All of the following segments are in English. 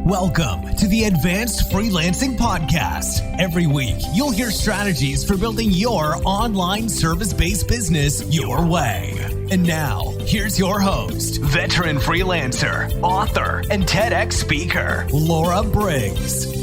Welcome to the Advanced Freelancing Podcast. Every week, you'll hear strategies for building your online service-based business your way. And now, here's your host, veteran freelancer, author, and TEDx speaker, Laura Briggs.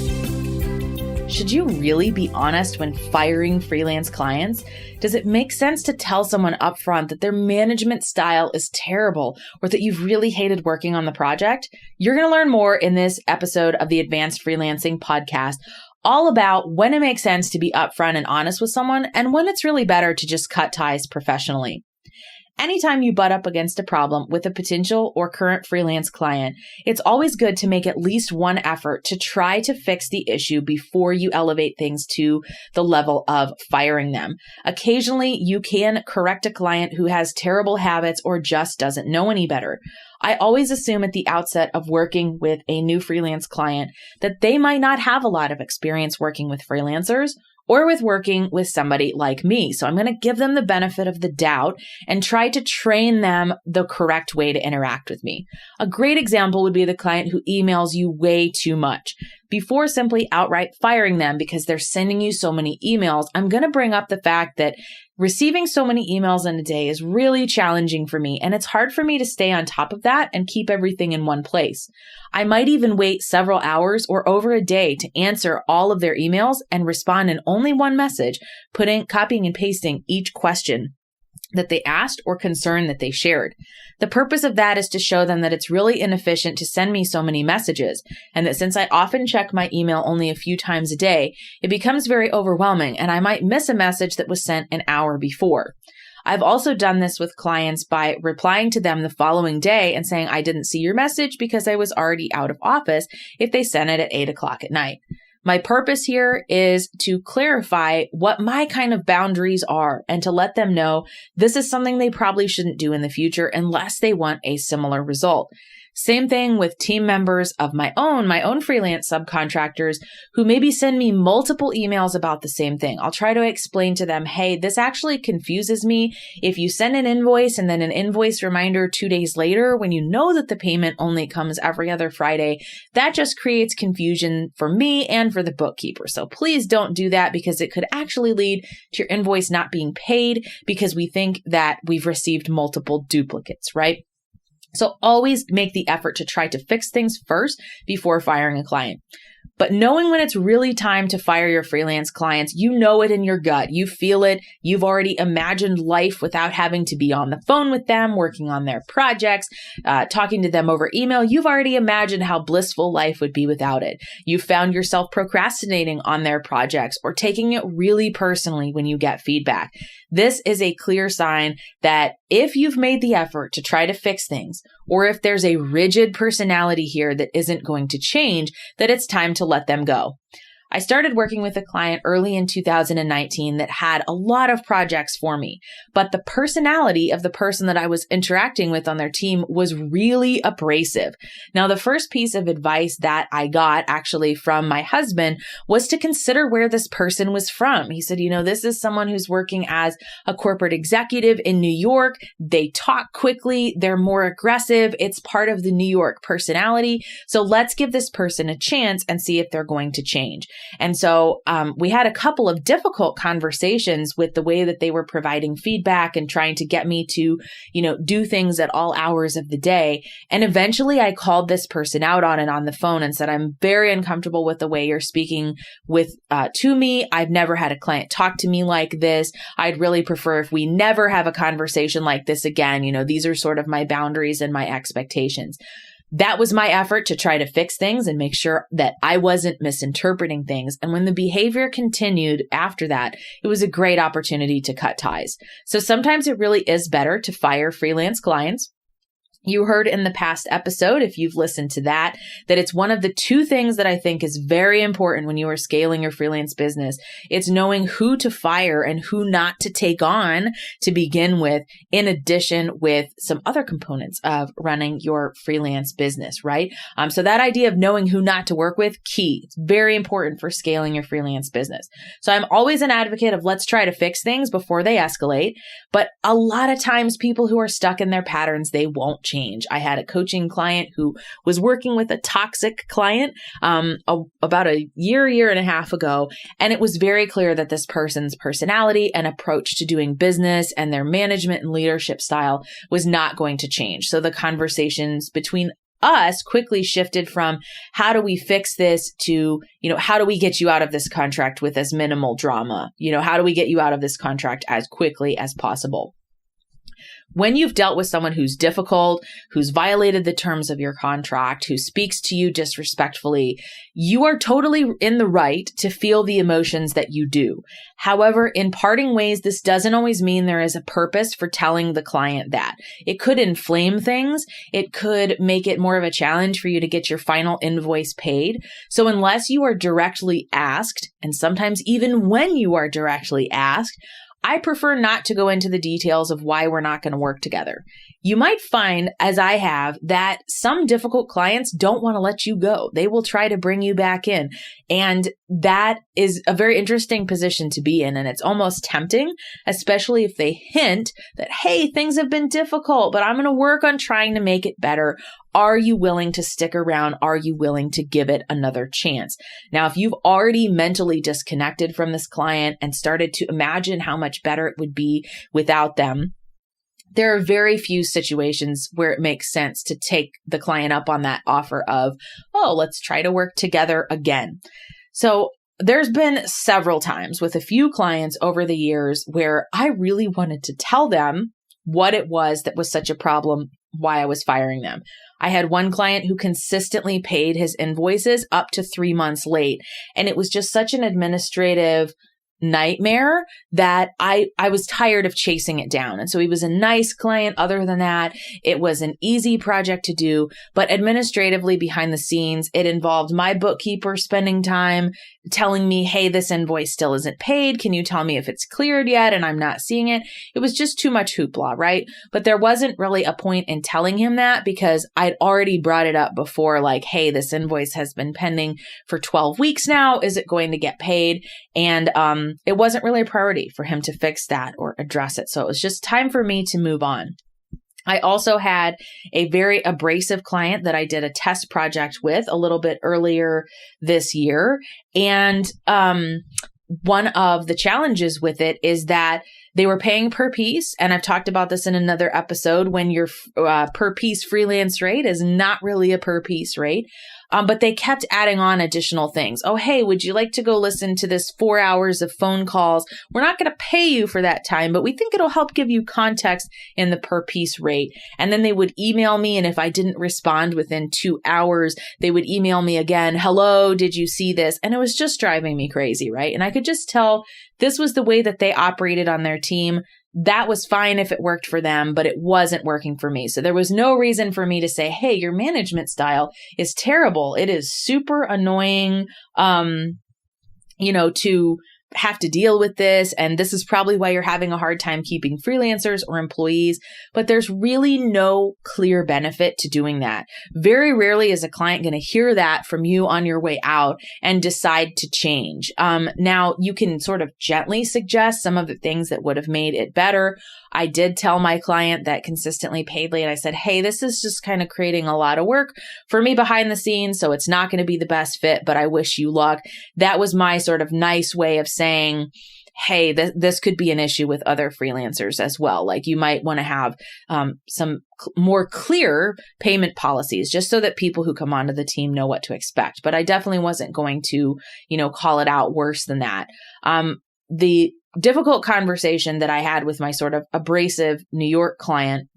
Should you really be honest when firing freelance clients? Does it make sense to tell someone upfront that their management style is terrible or that you've really hated working on the project? You're going to learn more in this episode of the Advanced Freelancing Podcast, all about when it makes sense to be upfront and honest with someone and when it's really better to just cut ties professionally. Anytime you butt up against a problem with a potential or current freelance client, it's always good to make at least one effort to try to fix the issue before you elevate things to the level of firing them. Occasionally, you can correct a client who has terrible habits or just doesn't know any better. I always assume at the outset of working with a new freelance client that they might not have a lot of experience working with freelancers or with working with somebody like me. So I'm going to give them the benefit of the doubt and try to train them the correct way to interact with me. A great example would be the client who emails you way too much. Before simply outright firing them because they're sending you so many emails, I'm going to bring up the fact that receiving so many emails in a day is really challenging for me, and it's hard for me to stay on top of that and keep everything in one place. I might even wait several hours or over a day to answer all of their emails and respond in only one message, copying and pasting each question that they asked or concern that they shared. The purpose of that is to show them that it's really inefficient to send me so many messages, and that since I often check my email only a few times a day, it becomes very overwhelming and I might miss a message that was sent an hour before. I've also done this with clients by replying to them the following day and saying I didn't see your message because I was already out of office if they sent it at 8 o'clock at night. My purpose here is to clarify what my kind of boundaries are and to let them know this is something they probably shouldn't do in the future unless they want a similar result. Same thing with team members of my own freelance subcontractors who maybe send me multiple emails about the same thing. I'll try to explain to them, hey, this actually confuses me. If you send an invoice and then an invoice reminder 2 days later, when you know that the payment only comes every other Friday, that just creates confusion for me and for the bookkeeper. So please don't do that because it could actually lead to your invoice not being paid because we think that we've received multiple duplicates, right? So always make the effort to try to fix things first before firing a client. But knowing when it's really time to fire your freelance clients, you know it in your gut. You feel it. You've already imagined life without having to be on the phone with them, working on their projects, talking to them over email. You've already imagined how blissful life would be without it. You found yourself procrastinating on their projects or taking it really personally when you get feedback. This is a clear sign that if you've made the effort to try to fix things, or if there's a rigid personality here that isn't going to change, that it's time to let them go. I started working with a client early in 2019 that had a lot of projects for me, but the personality of the person that I was interacting with on their team was really abrasive. Now, the first piece of advice that I got actually from my husband was to consider where this person was from. He said, this is someone who's working as a corporate executive in New York. They talk quickly. They're more aggressive. It's part of the New York personality. So let's give this person a chance and see if they're going to change. And so we had a couple of difficult conversations with the way that they were providing feedback and trying to get me to, do things at all hours of the day. And eventually I called this person out on it on the phone and said, I'm very uncomfortable with the way you're speaking to me. I've never had a client talk to me like this. I'd really prefer if we never have a conversation like this again. These are sort of my boundaries and my expectations. That was my effort to try to fix things and make sure that I wasn't misinterpreting things. And when the behavior continued after that, it was a great opportunity to cut ties. So sometimes it really is better to fire freelance clients. You heard in the past episode, if you've listened to that it's one of the two things that I think is very important when you are scaling your freelance business. It's knowing who to fire and who not to take on to begin with, in addition with some other components of running your freelance business, right? So that idea of knowing who not to work with, key. It's very important for scaling your freelance business. So I'm always an advocate of let's try to fix things before they escalate. But a lot of times people who are stuck in their patterns, they won't change. change. I had a coaching client who was working with a toxic client about a year and a half ago. And it was very clear that this person's personality and approach to doing business and their management and leadership style was not going to change. So the conversations between us quickly shifted from how do we fix this to, how do we get you out of this contract with as minimal drama? How do we get you out of this contract as quickly as possible? When you've dealt with someone who's difficult, who's violated the terms of your contract, who speaks to you disrespectfully, you are totally in the right to feel the emotions that you do. However, in parting ways, this doesn't always mean there is a purpose for telling the client that. It could inflame things. It could make it more of a challenge for you to get your final invoice paid. So unless you are directly asked, and sometimes even when you are directly asked, I prefer not to go into the details of why we're not going to work together. You might find, as I have, that some difficult clients don't want to let you go. They will try to bring you back in. And that is a very interesting position to be in. And it's almost tempting, especially if they hint that, hey, things have been difficult, but I'm going to work on trying to make it better. Are you willing to stick around? Are you willing to give it another chance? Now, if you've already mentally disconnected from this client and started to imagine how much better it would be without them, there are very few situations where it makes sense to take the client up on that offer of, let's try to work together again. So there's been several times with a few clients over the years where I really wanted to tell them what it was that was such a problem, why I was firing them. I had one client who consistently paid his invoices up to 3 months late. And it was just such an administrative nightmare that I was tired of chasing it down. And so he was a nice client. Other than that, it was an easy project to do, but administratively behind the scenes, it involved my bookkeeper spending time telling me, hey, this invoice still isn't paid. Can you tell me if it's cleared yet? And I'm not seeing it. It was just too much hoopla, right? But there wasn't really a point in telling him that because I'd already brought it up before, like, hey, this invoice has been pending for 12 weeks now. Is it going to get paid? And it wasn't really a priority for him to fix that or address it. So it was just time for me to move on. I also had a very abrasive client that I did a test project with a little bit earlier this year. And one of the challenges with it is that they were paying per piece. And I've talked about this in another episode when your per piece freelance rate is not really a per piece rate. But they kept adding on additional things. Oh, hey, would you like to go listen to this 4 hours of phone calls? We're not going to pay you for that time, but we think it'll help give you context in the per piece rate. And then they would email me. And if I didn't respond within 2 hours, they would email me again. Hello, did you see this? And it was just driving me crazy, right? And I could just tell this was the way that they operated on their team. That was fine if it worked for them, but it wasn't working for me. So there was no reason for me to say, hey, your management style is terrible. It is super annoying, to have to deal with this. And this is probably why you're having a hard time keeping freelancers or employees. But there's really no clear benefit to doing that. Very rarely is a client going to hear that from you on your way out and decide to change. Now, you can sort of gently suggest some of the things that would have made it better. I did tell my client that consistently paid late. I said, hey, this is just kind of creating a lot of work for me behind the scenes. So it's not going to be the best fit, but I wish you luck. That was my sort of nice way of saying, hey, this could be an issue with other freelancers as well. Like you might want to have some more clear payment policies just so that people who come onto the team know what to expect. But I definitely wasn't going to, call it out worse than that. The difficult conversation that I had with my sort of abrasive New York client.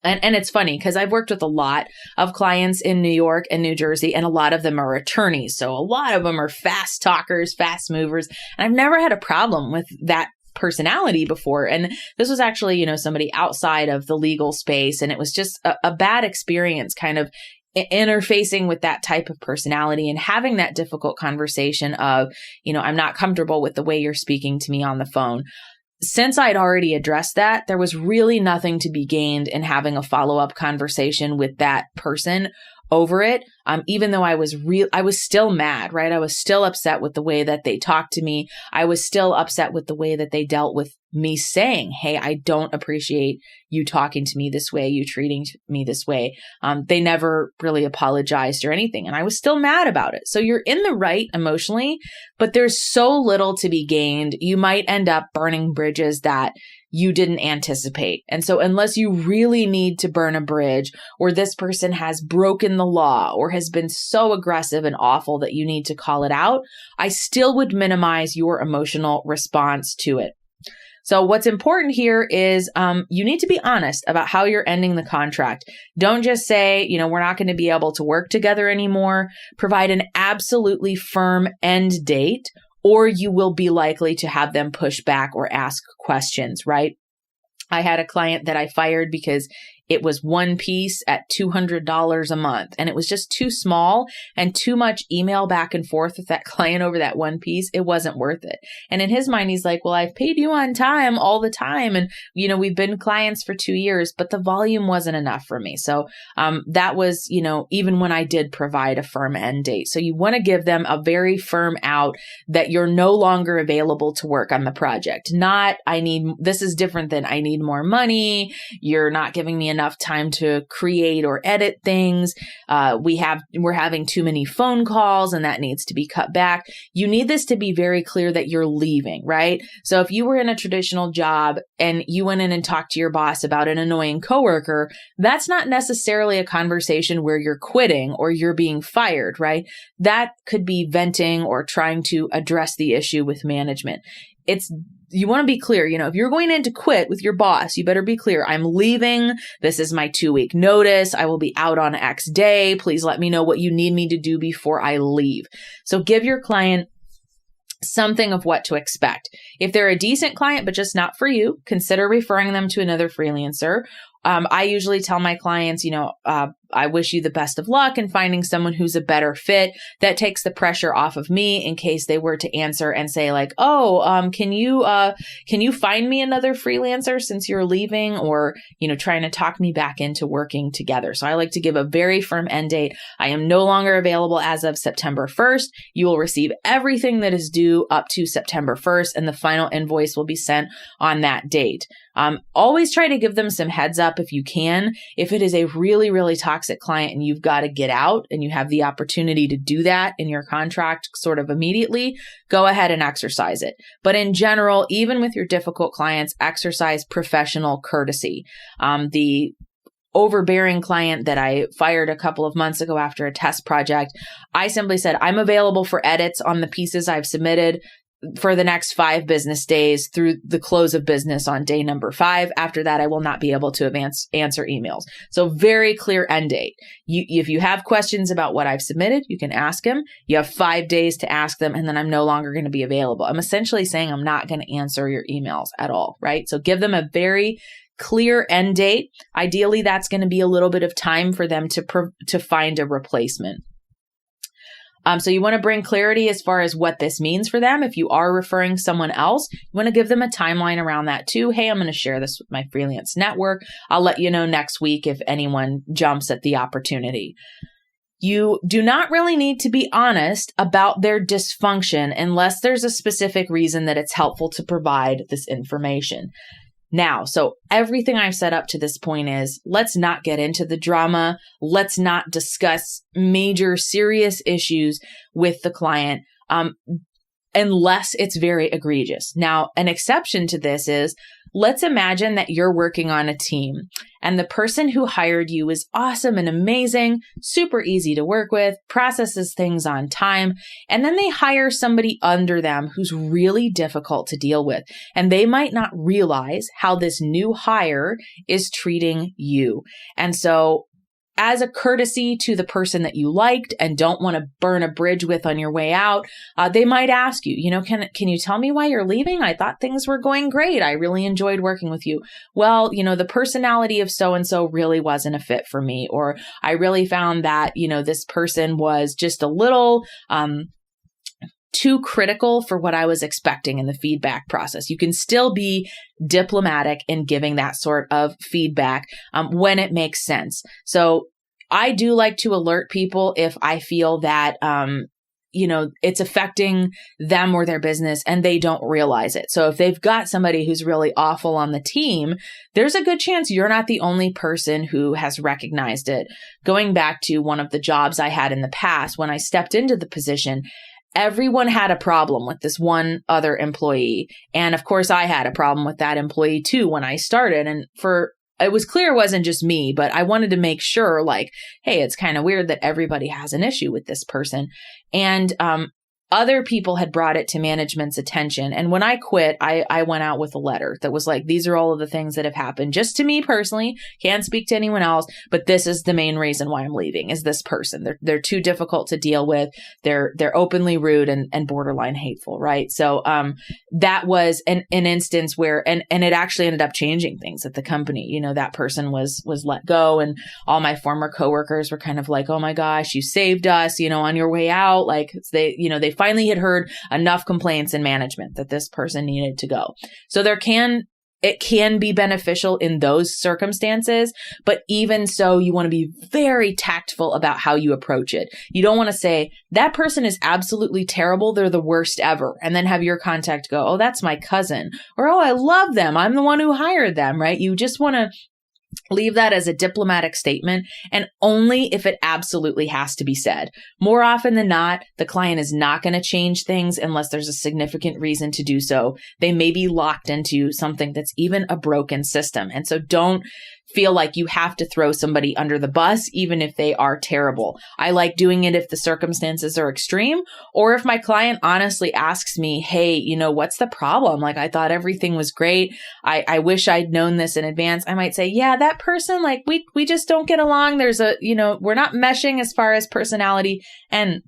And it's funny because I've worked with a lot of clients in New York and New Jersey, and a lot of them are attorneys. So a lot of them are fast talkers, fast movers. And I've never had a problem with that personality before. And this was actually, somebody outside of the legal space. And it was just a bad experience kind of interfacing with that type of personality and having that difficult conversation of, I'm not comfortable with the way you're speaking to me on the phone. Since I'd already addressed that, there was really nothing to be gained in having a follow-up conversation with that person over it. Even though I was still mad, right? I was still upset with the way that they talked to me. I was still upset with the way that they dealt with me saying, hey, I don't appreciate you talking to me this way, you treating me this way. They never really apologized or anything. And I was still mad about it. So you're in the right emotionally, but there's so little to be gained. You might end up burning bridges that you didn't anticipate. And so unless you really need to burn a bridge, or this person has broken the law or has been so aggressive and awful that you need to call it out, I still would minimize your emotional response to it. So what's important here is you need to be honest about how you're ending the contract. Don't just say, we're not going to be able to work together anymore. Provide an absolutely firm end date, or you will be likely to have them push back or ask questions, right? I had a client that I fired because it was one piece at $200 a month, and it was just too small and too much email back and forth with that client over that one piece. It wasn't worth it. And in his mind, he's like, well, I've paid you on time all the time. And, we've been clients for 2 years, but the volume wasn't enough for me. So that was, even when I did provide a firm end date. So you want to give them a very firm out that you're no longer available to work on the project. This is different than I need more money. You're not giving me enough time to create or edit things. We're having too many phone calls and that needs to be cut back. You need this to be very clear that you're leaving, right? So if you were in a traditional job and you went in and talked to your boss about an annoying coworker, that's not necessarily a conversation where you're quitting or you're being fired, right? That could be venting or trying to address the issue with management. You want to be clear, if you're going in to quit with your boss, you better be clear. I'm leaving. This is my 2-week notice. I will be out on X day. Please let me know what you need me to do before I leave. So give your client something of what to expect. If they're a decent client, but just not for you, consider referring them to another freelancer. I usually tell my clients, I wish you the best of luck in finding someone who's a better fit. That takes the pressure off of me in case they were to answer and say like, can you find me another freelancer since you're leaving, or, trying to talk me back into working together. So I like to give a very firm end date. I am no longer available as of September 1st. You will receive everything that is due up to September 1st, and the final invoice will be sent on that date. Always try to give them some heads up if you can. If it is a really, really toxic client and you've got to get out and you have the opportunity to do that in your contract sort of immediately, go ahead and exercise it. But in general, even with your difficult clients, exercise professional courtesy. The overbearing client that I fired a couple of months ago after a test project, I simply said, I'm available for edits on the pieces I've submitted for the next 5 business days through the close of business on day number 5. After that, I will not be able to answer emails. So very clear end date. If you have questions about what I've submitted, you can ask him. You have 5 days to ask them, and then I'm no longer going to be available. I'm essentially saying I'm not going to answer your emails at all, right? So give them a very clear end date. Ideally, that's going to be a little bit of time for them to find a replacement. So you want to bring clarity as far as what this means for them. If you are referring someone else, you want to give them a timeline around that too. Hey, I'm going to share this with my freelance network. I'll let you know next week if anyone jumps at the opportunity. You do not really need to be honest about their dysfunction unless there's a specific reason that it's helpful to provide this information. Now, so everything I've said up to this point is, let's not get into the drama. Let's not discuss major serious issues with the client unless it's very egregious. Now, an exception to this is, let's imagine that you're working on a team and the person who hired you is awesome and amazing, super easy to work with, processes things on time, and then they hire somebody under them who's really difficult to deal with. And they might not realize how this new hire is treating you. And so as a courtesy to the person that you liked and don't want to burn a bridge with on your way out, they might ask you, can you tell me why you're leaving? I thought things were going great. I really enjoyed working with you. Well, the personality of so-and-so really wasn't a fit for me. Or I really found that, this person was just a little, too critical for what I was expecting in the feedback process. You can still be diplomatic in giving that sort of feedback when it makes sense. So I do like to alert people if I feel that, it's affecting them or their business and they don't realize it. So if they've got somebody who's really awful on the team, there's a good chance you're not the only person who has recognized it. Going back to one of the jobs I had in the past, when I stepped into the position, everyone had a problem with this one other employee. And of course, I had a problem with that employee too when I started. And it was clear it wasn't just me, but I wanted to make sure, like, hey, it's kind of weird that everybody has an issue with this person. And other people had brought it to management's attention. And when I quit, I went out with a letter that was like, these are all of the things that have happened just to me personally. Can't speak to anyone else, but this is the main reason why I'm leaving is this person. They're too difficult to deal with. They're openly rude and borderline hateful, right? So that was an instance where, and it actually ended up changing things at the company. That person was let go, and all my former coworkers were kind of like, oh my gosh, you saved us, on your way out. Like they finally had heard enough complaints in management that this person needed to go. So it can be beneficial in those circumstances, but even so, you want to be very tactful about how you approach it. You don't want to say, that person is absolutely terrible, they're the worst ever, and then have your contact go, oh, that's my cousin, or oh, I love them, I'm the one who hired them, right? You just want to leave that as a diplomatic statement, and only if it absolutely has to be said. More often than not, the client is not going to change things unless there's a significant reason to do so. They may be locked into something that's even a broken system. And so don't feel like you have to throw somebody under the bus, even if they are terrible. I like doing it if the circumstances are extreme, or if my client honestly asks me, hey, what's the problem? Like, I thought everything was great. I wish I'd known this in advance. I might say, yeah, that person, like, we just don't get along. There's we're not meshing as far as personality and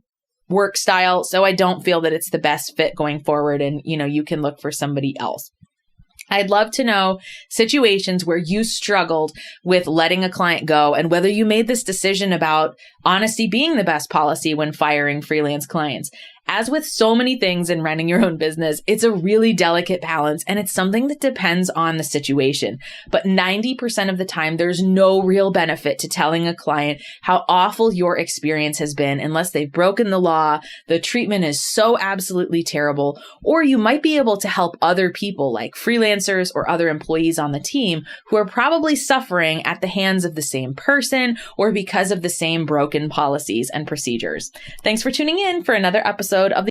work style. So I don't feel that it's the best fit going forward. And, you can look for somebody else. I'd love to know situations where you struggled with letting a client go and whether you made this decision about honesty being the best policy when firing freelance clients. As with so many things in running your own business, it's a really delicate balance, and it's something that depends on the situation. But 90% of the time, there's no real benefit to telling a client how awful your experience has been unless they've broken the law, the treatment is so absolutely terrible, or you might be able to help other people like freelancers or other employees on the team who are probably suffering at the hands of the same person or because of the same broken policies and procedures. Thanks for tuning in for another episode of the